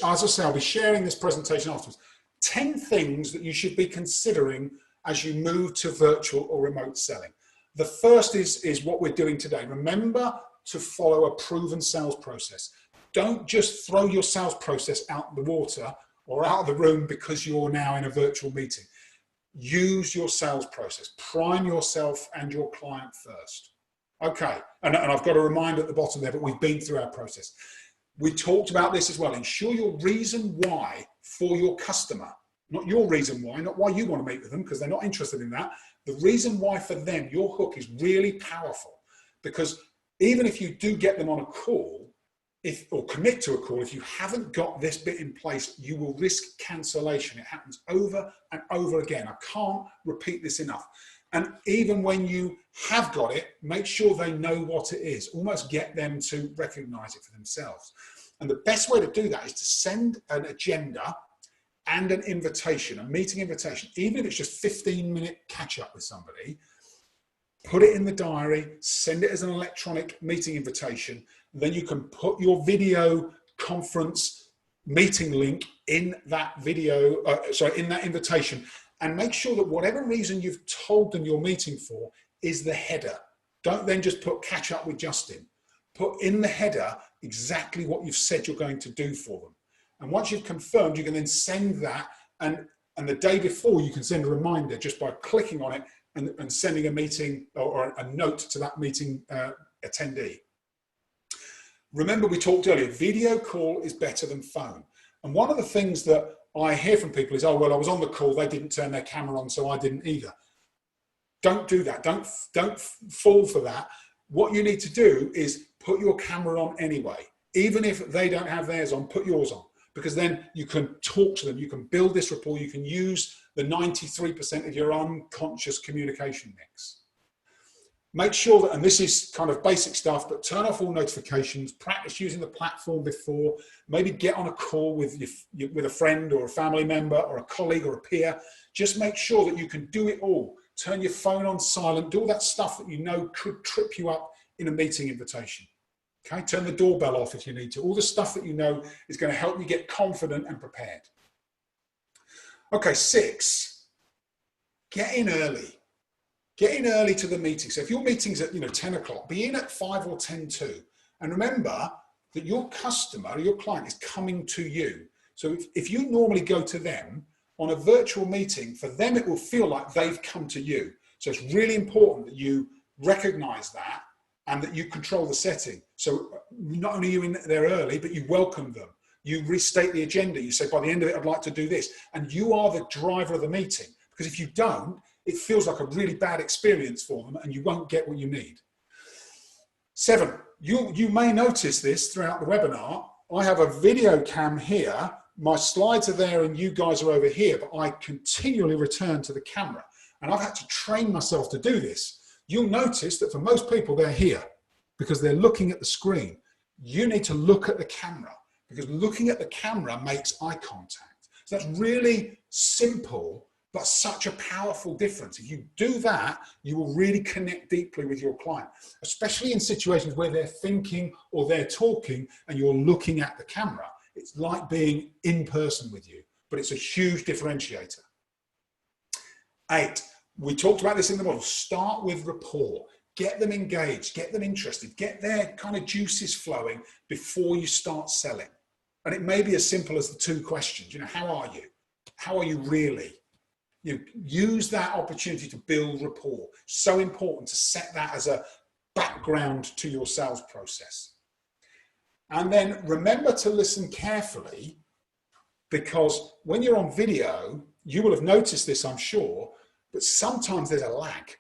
I say, I'll be sharing this presentation afterwards. 10 things that you should be considering as you move to virtual or remote selling. The first is what we're doing today. Remember to follow a proven sales process. Don't just throw your sales process out the water or out of the room because you're now in a virtual meeting. Use your sales process. Prime yourself and your client first. Okay, and I've got a reminder at the bottom there, but we've been through our process. We talked about this as well. Ensure your reason why for your customer, not your reason why, not why you want to meet with them because they're not interested in that. The reason why for them, your hook is really powerful, because even if you do get them on a call, or commit to a call, if you haven't got this bit in place, you will risk cancellation. It happens over and over again. I can't repeat this enough. And even when you have got it, make sure they know what it is. Almost get them to recognize it for themselves. And the best way to do that is to send an agenda and an invitation, a meeting invitation, even if it's just 15-minute catch up with somebody. Put it in the diary, send it as an electronic meeting invitation. Then you can put your video conference meeting link in that video, in that invitation, and make sure that whatever reason you've told them you're meeting for is the header. Don't then just put catch up with Justin. Put in the header exactly what you've said you're going to do for them. And once you've confirmed, you can then send that, and the day before you can send a reminder just by clicking on it and sending a meeting or a note to that meeting attendee. Remember, we talked earlier, video call is better than phone. And one of the things that I hear from people is, oh, well, I was on the call, they didn't turn their camera on, so I didn't either. Don't do that. Don't fall for that. What you need to do is put your camera on anyway. Even if they don't have theirs on, put yours on, because then you can talk to them, you can build this rapport, you can use the 93% of your unconscious communication mix. Make sure that, and this is kind of basic stuff, but turn off all notifications, practice using the platform before, maybe get on a call with a friend or a family member or a colleague or a peer. Just make sure that you can do it all. Turn your phone on silent, do all that stuff that you know could trip you up in a meeting invitation. Okay, turn the doorbell off if you need to. All the stuff that you know is going to help you get confident and prepared. Okay, 6, get in early. Get in early to the meeting. So if your meeting's at 10 o'clock, be in at 5 or 10 to. And remember that your customer or your client is coming to you. So if you normally go to them on a virtual meeting, for them it will feel like they've come to you. So it's really important that you recognize that and that you control the setting. So not only are you in there early, but you welcome them. You restate the agenda. You say, by the end of it, I'd like to do this. And you are the driver of the meeting. Because if you don't, it feels like a really bad experience for them and you won't get what you need. 7, you may notice this throughout the webinar. I have a video cam here. My slides are there and you guys are over here, but I continually return to the camera. And I've had to train myself to do this. You'll notice that for most people, they're here because they're looking at the screen. You need to look at the camera because looking at the camera makes eye contact. So that's really simple, but such a powerful difference. If you do that, you will really connect deeply with your client, especially in situations where they're thinking or they're talking and you're looking at the camera. It's like being in person with you, but it's a huge differentiator. 8, we talked about this in the model. Start with rapport. Get them engaged, get them interested, get their kind of juices flowing before you start selling. And it may be as simple as the 2 questions. How are you? How are you really? Use that opportunity to build rapport. So important to set that as a background to your sales process. And then remember to listen carefully, because when you're on video, you will have noticed this, I'm sure, but sometimes there's a lag.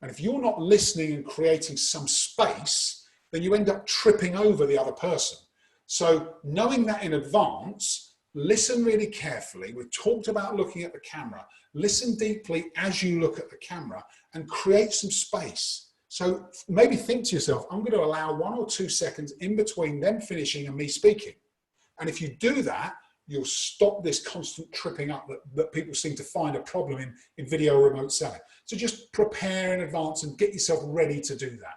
And if you're not listening and creating some space, then you end up tripping over the other person. So knowing that in advance, listen really carefully. We've talked about looking at the camera. Listen deeply as you look at the camera and create some space. So maybe think to yourself, I'm going to allow 1 or 2 seconds in between them finishing and me speaking. And if you do that, you'll stop this constant tripping up that people seem to find a problem in video remote selling. So just prepare in advance and get yourself ready to do that.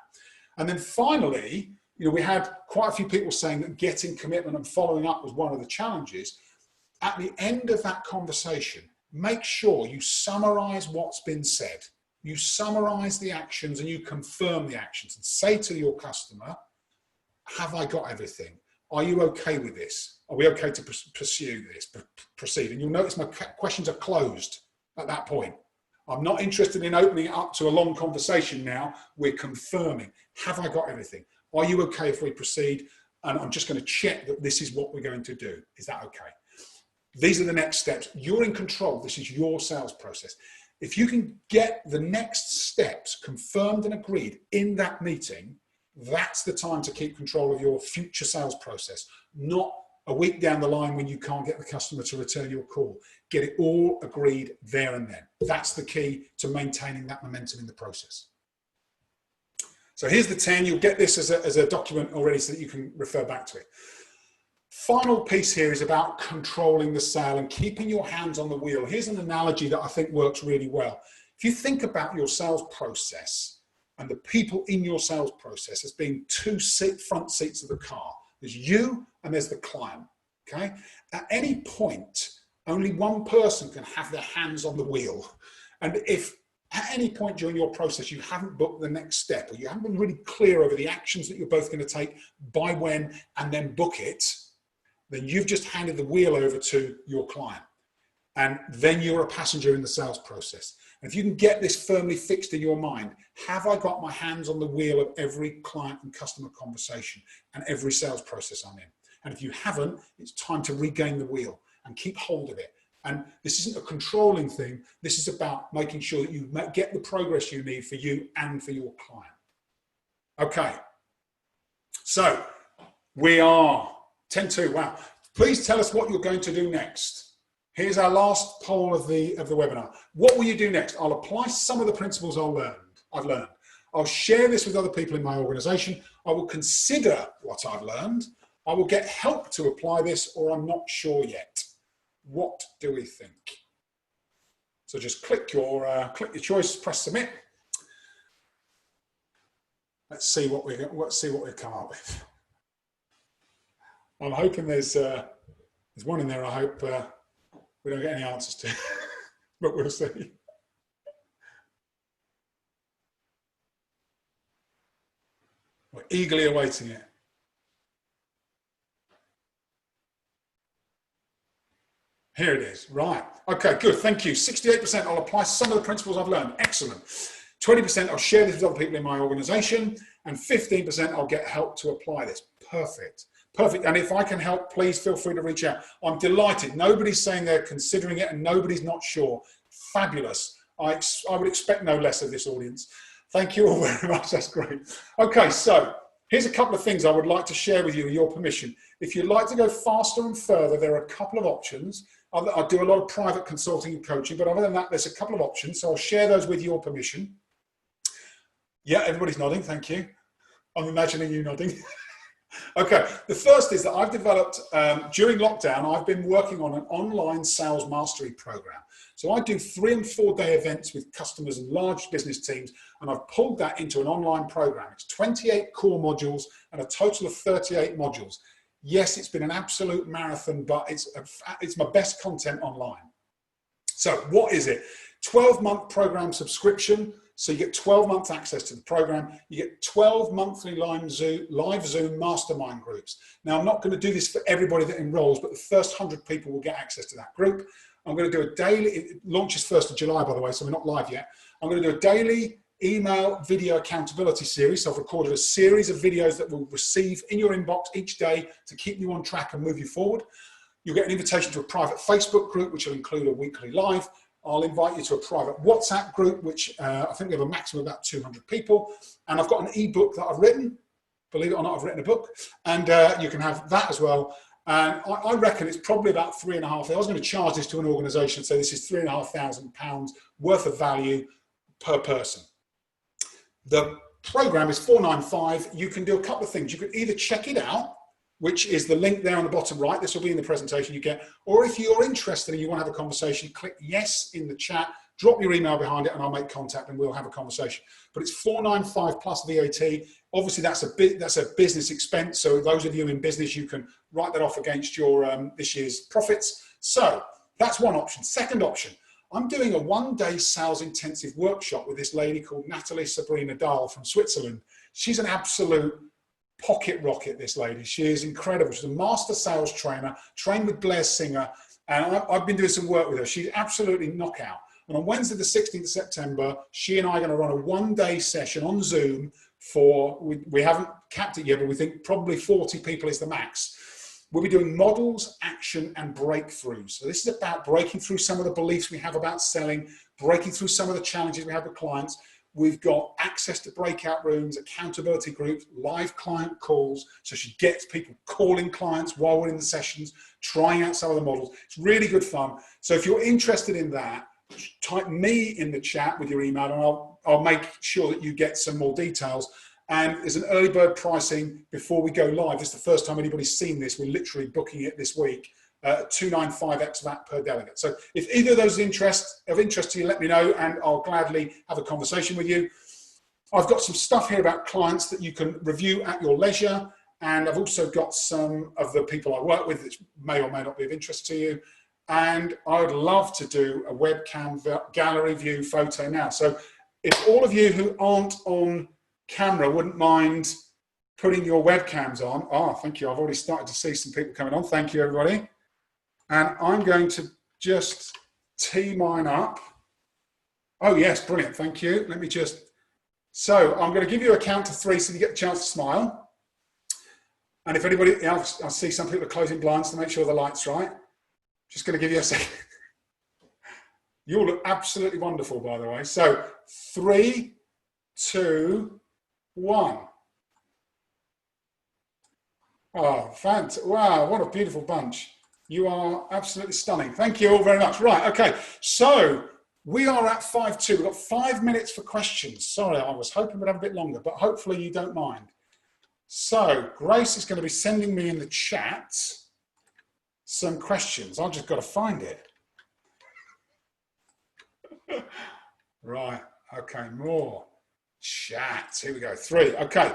And then finally, we had quite a few people saying that getting commitment and following up was one of the challenges. At the end of that conversation, make sure you summarize what's been said. You summarize the actions and you confirm the actions and say to your customer, have I got everything? Are you okay with this? Are we okay to pursue this, proceed? And you'll notice my questions are closed at that point. I'm not interested in opening it up to a long conversation now. We're confirming, have I got everything? Are you okay if we proceed? And I'm just going to check that this is what we're going to do. Is that okay? These are the next steps. You're in control. This is your sales process. If you can get the next steps confirmed and agreed in that meeting, that's the time to keep control of your future sales process, not a week down the line when you can't get the customer to return your call. Get it all agreed there and then. That's the key to maintaining that momentum in the process. So here's the 10. You'll get this as a document already so that you can refer back to it. Final piece here is about controlling the sale and keeping your hands on the wheel. Here's an analogy that I think works really well. If you think about your sales process and the people in your sales process as being two front seats of the car, there's you and there's the client, okay? At any point, only one person can have their hands on the wheel. And if at any point during your process you haven't booked the next step, or you haven't been really clear over the actions that you're both going to take, by when, and then book it, then you've just handed the wheel over to your client. And then you're a passenger in the sales process. And if you can get this firmly fixed in your mind, have I got my hands on the wheel of every client and customer conversation and every sales process I'm in? And if you haven't, it's time to regain the wheel and keep hold of it. And this isn't a controlling thing. This is about making sure that you get the progress you need for you and for your client. Okay. So we are 10-2. Wow. Please tell us what you're going to do next. Here's our last poll of the webinar. What will you do next? I'll apply some of the principles I've learned. I'll share this with other people in my organization. I will consider what I've learned. I will get help to apply this, or I'm not sure yet. What do we think? So just click your choice, press submit. Let's see what we've come up with. I'm hoping there's one in there. I hope we don't get any answers to, but we'll see. We're eagerly awaiting it. Here it is. Right. Okay, good. Thank you. 68%. I'll apply some of the principles I've learned. Excellent. 20%. I'll share this with other people in my organization. And 15%. I'll get help to apply this. Perfect. Perfect. And if I can help, please feel free to reach out. I'm delighted. Nobody's saying they're considering it and nobody's not sure. Fabulous. I would expect no less of this audience. Thank you all very much. That's great. Okay, so here's a couple of things I would like to share with you with your permission. If you'd like to go faster and further, there are a couple of options. I do a lot of private consulting and coaching, but other than that, there's a couple of options. So I'll share those with your permission. Yeah, everybody's nodding. Thank you. I'm imagining you nodding. Okay, the first is that I've developed, during lockdown, I've been working on an online sales mastery program. So I do 3- and 4-day events with customers and large business teams, and I've pulled that into an online program. It's 28 core modules and a total of 38 modules. Yes, it's been an absolute marathon, but it's my best content online. So what is it? 12-month program subscription. So you get 12 months access to the program. You get 12 monthly live Zoom mastermind groups. Now, I'm not going to do this for everybody that enrolls, but the first 100 people will get access to that group. I'm going to do a daily, it launches 1st of July, by the way, so we're not live yet. I'm going to do a daily email video accountability series. So I've recorded a series of videos that will receive in your inbox each day to keep you on track and move you forward. You'll get an invitation to a private Facebook group, which will include a weekly live. I'll invite you to a private WhatsApp group, which I think we have a maximum of about 200 people. And I've got an ebook that I've written. Believe it or not, I've written a book. And you can have that as well. And I reckon it's probably about £3,500. I was going to charge this to an organisation, so this is £3,500 worth of value per person. The program is $495. You can do a couple of things. You could either check it out, which is the link there on the bottom right. This will be in the presentation you get. Or if you're interested and you want to have a conversation, click yes in the chat, drop your email behind it, and I'll make contact and we'll have a conversation. But it's $495 plus VAT. Obviously, that's a business expense. So those of you in business, you can write that off against your this year's profits. So that's one option. Second option, I'm doing a 1-day sales intensive workshop with this lady called Natalie Sabrina Dahl from Switzerland. She's an absolute pocket rocket, this lady. She is incredible. She's a master sales trainer, trained with Blair Singer, and I've been doing some work with her. She's absolutely knockout. And on Wednesday, the 16th of September, she and I are going to run a 1-day session on Zoom for, we haven't capped it yet, but we think probably 40 people is the max. We'll be doing models, action, and breakthroughs. So this is about breaking through some of the beliefs we have about selling, breaking through some of the challenges we have with clients. We've got access to breakout rooms, accountability groups, live client calls. So she gets people calling clients while we're in the sessions, trying out some of the models. It's really good fun. So if you're interested in that, type me in the chat with your email and I'll make sure that you get some more details. And there's an early bird pricing before we go live. This is the first time anybody's seen this. We're literally booking it this week. 295 ex VAT per delegate. So if either of those of interest to you, let me know and I'll gladly have a conversation with you. I've got some stuff here about clients that you can review at your leisure. And I've also got some of the people I work with that may or may not be of interest to you. And I would love to do a webcam gallery view photo now. So if all of you who aren't on camera wouldn't mind putting your webcams on. Oh, thank you. I've already started to see some people coming on. Thank you, everybody. And I'm going to just tee mine up. Oh, yes, brilliant. Thank you. Let me just... So I'm going to give you a count to 3 so you get a chance to smile. And if anybody else, I see some people are closing blinds to make sure the light's right. Just going to give you a second. You all look absolutely wonderful, by the way. So 3, 2, 1. Oh, fantastic. Wow, what a beautiful bunch. You are absolutely stunning. Thank you all very much. Right, okay. So we are at 5:02. We've got 5 minutes for questions. Sorry, I was hoping we'd have a bit longer, but hopefully you don't mind. So Grace is going to be sending me in the chat some questions. I've just got to find it. Right, okay, more chat. Here we go. 3, okay.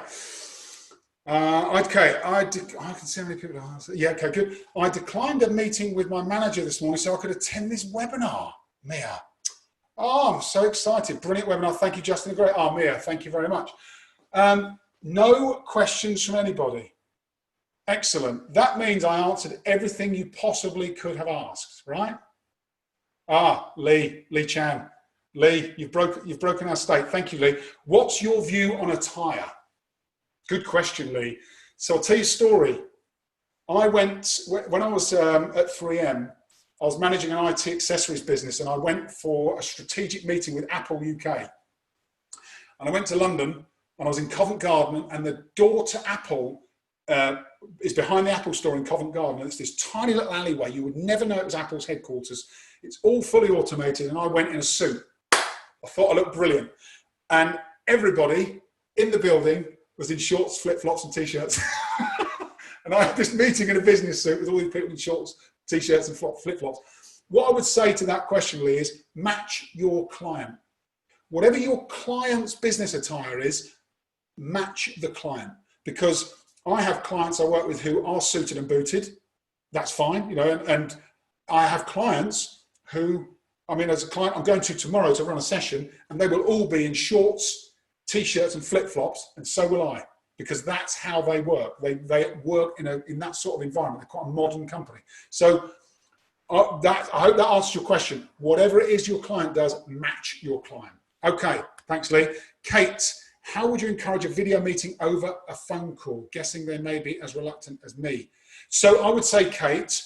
Okay, I can see how many people are. Yeah, okay, good. I declined a meeting with my manager this morning so I could attend this webinar. Mia. Oh, I'm so excited. Brilliant webinar. Thank you, Justin. Great. Oh, Mia, thank you very much. No questions from anybody. Excellent. That means I answered everything you possibly could have asked, right? Ah, Leigh Chan. Leigh, you've broken our state. Thank you, Leigh. What's your view on attire? Good question, Leigh. So I'll tell you a story. I went, when I was at 3M, I was managing an IT accessories business and I went for a strategic meeting with Apple UK. And I went to London and I was in Covent Garden and the door to Apple is behind the Apple store in Covent Garden. And it's this tiny little alleyway. You would never know it was Apple's headquarters. It's all fully automated and I went in a suit. I thought I looked brilliant. And everybody in the building was in shorts, flip-flops and T-shirts. And I had this meeting in a business suit with all these people in shorts, T-shirts and flip-flops. What I would say to that question, Leigh, is match your client. Whatever your client's business attire is, match the client. Because I have clients I work with who are suited and booted. That's fine, you know, and I have clients who, I mean, as a client I'm going to tomorrow to run a session and they will all be in shorts, T-shirts and flip-flops, and so will I, because that's how they work. They work in that sort of environment. They're quite a modern company. So I hope that answers your question. Whatever it is your client does, match your client. Okay, thanks, Leigh. Kate, how would you encourage a video meeting over a phone call? Guessing they may be as reluctant as me. So I would say, Kate,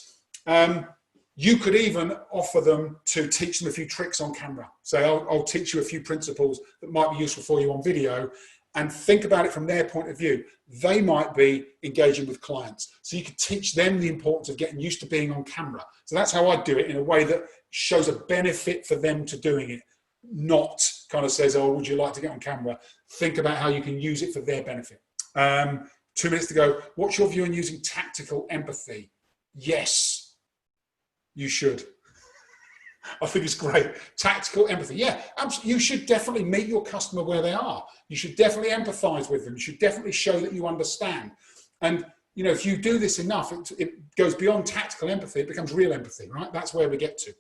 you could even offer them to teach them a few tricks on camera. So I'll teach you a few principles that might be useful for you on video and think about it from their point of view. They might be engaging with clients. So you could teach them the importance of getting used to being on camera. So that's how I do it in a way that shows a benefit for them to doing it, not kind of says, oh, would you like to get on camera? Think about how you can use it for their benefit. 2 minutes to go. What's your view on using tactical empathy? Yes. You should. I think it's great. Tactical empathy. Yeah, you should definitely meet your customer where they are. You should definitely empathize with them. You should definitely show that you understand. And, you know, if you do this enough, it goes beyond tactical empathy. It becomes real empathy, right? That's where we get to.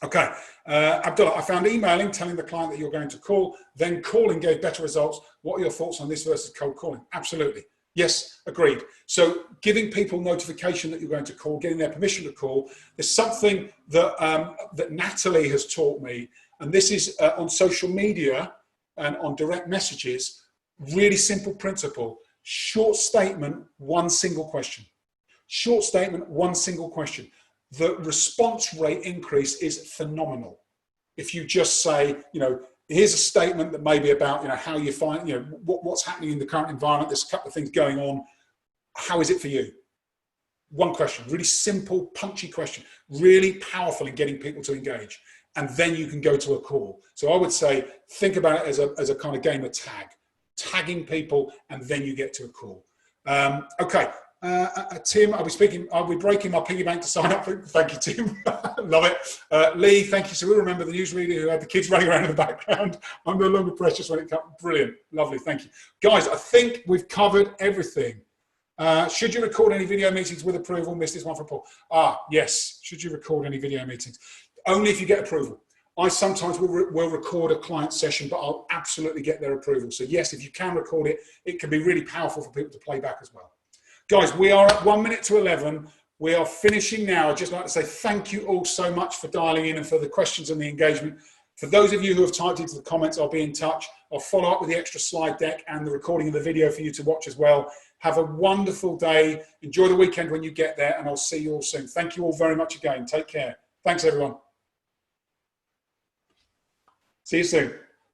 Okay. Abdullah, I found emailing telling the client that you're going to call, then calling gave better results. What are your thoughts on this versus cold calling? Absolutely. Yes, agreed. So giving people notification that you're going to call, getting their permission to call. There's something that, that Natalie has taught me, and this is on social media and on direct messages, really simple principle. Short statement, one single question. Short statement, one single question. The response rate increase is phenomenal. If you just say, you know, here's a statement that may be about, you know, how you find, you know, what's happening in the current environment. There's a couple of things going on. How is it for you? One question, really simple, punchy question, really powerful in getting people to engage. And then you can go to a call. So I would say, think about it as a kind of game of tag. tagging people, and then you get to a call. Okay. Tim, I'll be breaking my piggy bank to sign up. Thank you, Tim. Love it. Leigh, thank you. So we remember the newsreader who had the kids running around in the background. I'm no longer precious when it comes. Brilliant. Lovely. Thank you. Guys, I think we've covered everything. Should you record any video meetings with approval? Missed this one from Paul. Yes. Should you record any video meetings? Only if you get approval. I sometimes will record a client session, but I'll absolutely get their approval. So yes, if you can record it, it can be really powerful for people to play back as well. Guys, we are at 1 minute to 11. We are finishing now. I'd just like to say thank you all so much for dialing in and for the questions and the engagement. For those of you who have typed into the comments, I'll be in touch. I'll follow up with the extra slide deck and the recording of the video for you to watch as well. Have a wonderful day. Enjoy the weekend when you get there, and I'll see you all soon. Thank you all very much again. Take care. Thanks, everyone. See you soon.